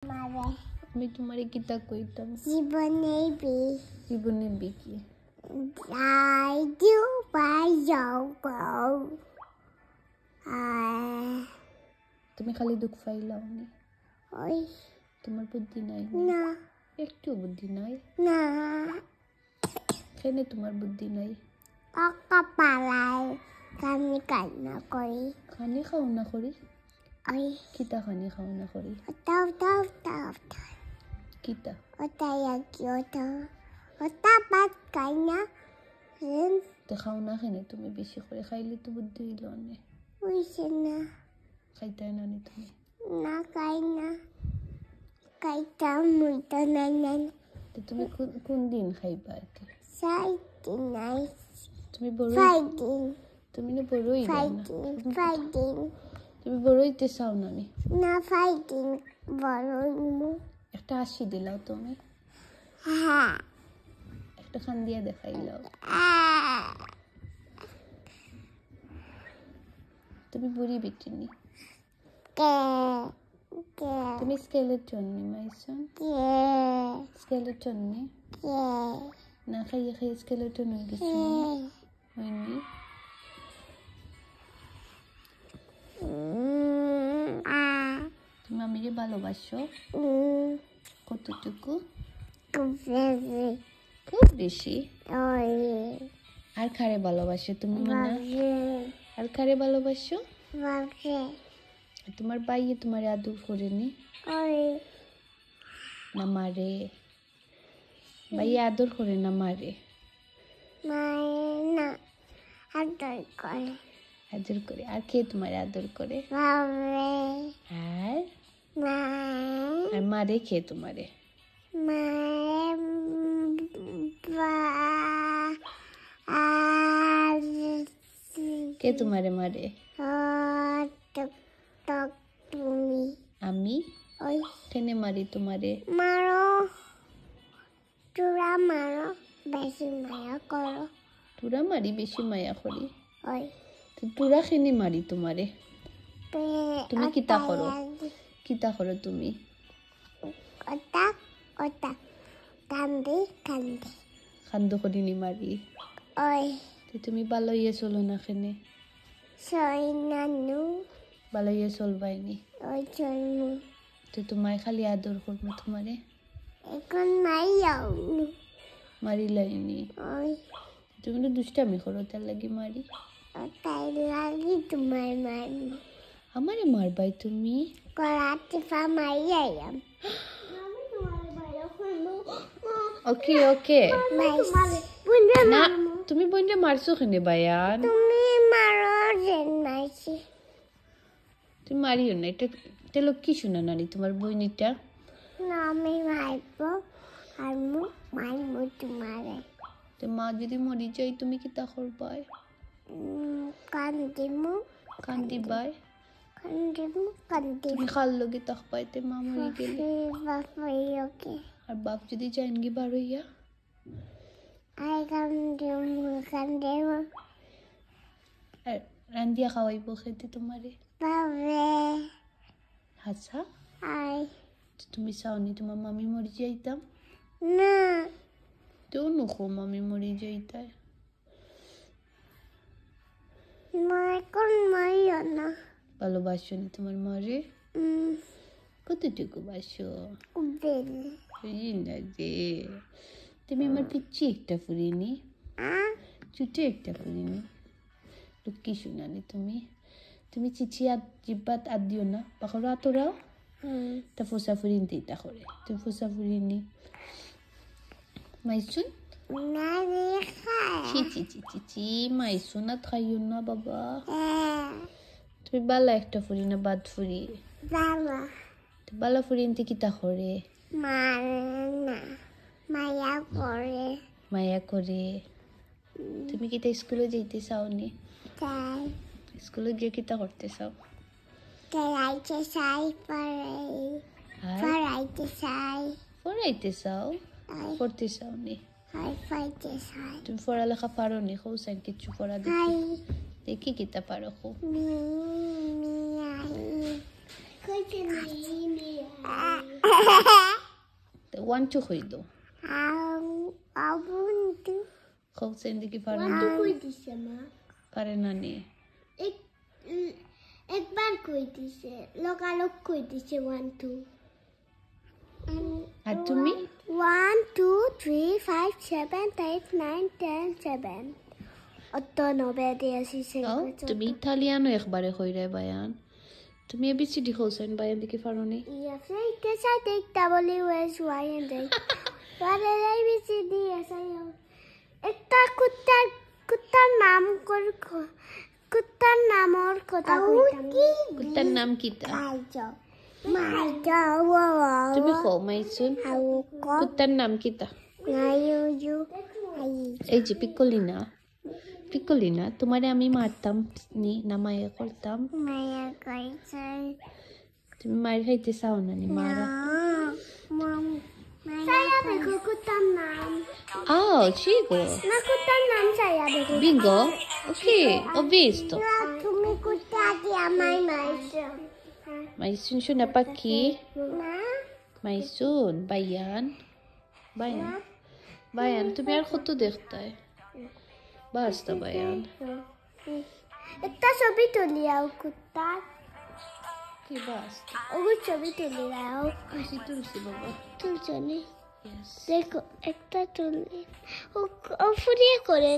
আমি তোমারে কিতা কইতাম জীবনে বিকি তুমি খালি দুঃখ পাইলাও নি তোমার বুদ্ধি নাই না একটু বুদ্ধি নাই না কেন তোমার বুদ্ধি নাই কাকা পালাই কামি কান্না করি খানি খাওনা করি ওই কিতা খানি খাওনা করি ওটাও তাও তাও কিতা ওটাই কি ওটা বাদ কান্না তো খাওনা খেনে তুমি বেশি করে খাইলে তো বুদ্ধি হইল না হইছে না খাইতাই না নি তুমি না কান্না কাইটা মুইটা নাই নাই তো তুমি কোন দিন খাইবা আর কি সাইদিন নাই তুমি বড় ফাইদিন তুমি না বড়ই না ফাইদিন তুমি বড়ইতে চাও না নি না ফাইদিন বড়ইমু একটা 80 দিলাও তুমি হ্যাঁ একটা খান দিয়া দেখাইলাও তুমি বুড়ি বিটিনি কে তুমি স্কেলেটন নি মাইসন কে স্কেলেটন নি কে না খাইয়ে খাইয়ে স্কেলেটন হয়ে গেছে হয়নি তুমি আমাকে ভালোবাসো কতটুকু খুব বেশি আর কারে ভালোবাসো তুমি মানে আর কারে ভালোবাসো তোমার ভাইয়ে তোমার আদর করেনি না মারে ভাইয়ে আদর করে না মারে আদর করে আর কে তোমার আদর করে আর আর মারে কে তোমারে কে তোমারে মারে আমি কেনে মারি তোমারে মারো তোরা মারো বেশি মায়া করো তোরা মারি বেশি মায়া করি ওই তোরা কেনে মারি তোমারে তুমি কিতা করো তুমি ওটা কান্দে খান্দ করিনি মারি ওই তুমি ভালো ইয়ে চলো না কেনে সৈনানু ভালো ইয়ে চলবাইনি ওই চলমু তো তোমায় খালি আদর করবো তোমারে এখন নাই যাওনি মারি লাইনি ওই তুমি তো দুষ্টামি করো তার লাগি মারি ওটাই লাগি তোমার মারি আমারে মারবাই তুমি করাতে মাই যাইলাম ওকে ওকে না তুমি বইনে মারছো কেনে বায়ান তুমি মারো যেন মারছি তুমি মারিও না এটা লোক কি শোনা নানি তোমার বইনিটা না আমি মারবো আর মারবো তোমারে তো মা যদি মরি যাই তুমি কি তা করবাই কান্দিবাই তুমি খাল লগে তাক পাইতে মা মরি গেলে আর বাপ যদি যাইনগি বার হইয়া আর রান্দিয়া খাওয়াইবো খেতে তোমারে আচ্ছা তুমি চাওনি তোমার মামি মরি যাইতাম না তো নুখো মামি মরি যাইতাই ভালোবাসো নি তোমার মারে কতটুকু বাসো না যে তুমি আমার পিচ্ছি একটা ফুরিনি চুটে একটা ফুরিনি লক্ষ্মী শোনানি তুমি চিচি জিব্বাত আদ দিও না পাখরো আতরাও তা ফোসা ফুরিন দিতা করে তুমি ফোসা ফুরিনি মাইসুন চি মাইসুন না খাইও না বাবা তুমি বালা একটা ফুরি না বাদ ফুরি বালা ফুরি এনতে কিতা করে মায়া করে তুমি কিতা স্কুলে যেতে চাওনি স্কুলে গিয়ে কিতা করতে চাও পড়াইতে চাও পড়তে চাওনি তুমি পড়ালেখা পারো নি খৌ সাইন কিছু পড়া দেখি কিতা পারো খৌ ওয়ান টু কই দো আবুন্টু খোসেন দিকে পারে ওয়ান না টু কই দিছে মা পারে না নি একবার কই দিছে লগালগ কই দিছে 1 2 আর তুমি 1 2 3 5 7 8 9 10 7 অত নবে দিয়েছে ও তুমি ইতালিয়ানো একবারে কইরে বায়ান তুমি এবিসিডি খোসেন বায়ান দিকে পারো নি Yes, I guess I take W S Y and Z. What is A B C D S I O? একটা কুত্তার নাম কুত্তার নাম ওর কথা কইতাম কুত্তার নাম কিতা মাইজো তুমি কও মাইসুন আউকো কুত্তার নাম কিতা নাইজু এই যে পিকলিনা তোমারে আমি মারতাম নি না মায়া করতাম মায়া কইছে তুমি মার খাইতে চাও না নি মারা মম saya bego kutan nam chico na kutan nam saya bego bingo ok ho visto tumi kutati amai Maisun siya napaki na Maisun bayan তুমি আর কত দেখতায় বাস্তা বায়ান একটা ছবি তুলি আও কুত্তার কি বাস্তা ওই ছবি তুলি আও তুলছি বাবা তুলছনি Yes. দেখো একটা তুলি ও ফুরিয়ে করে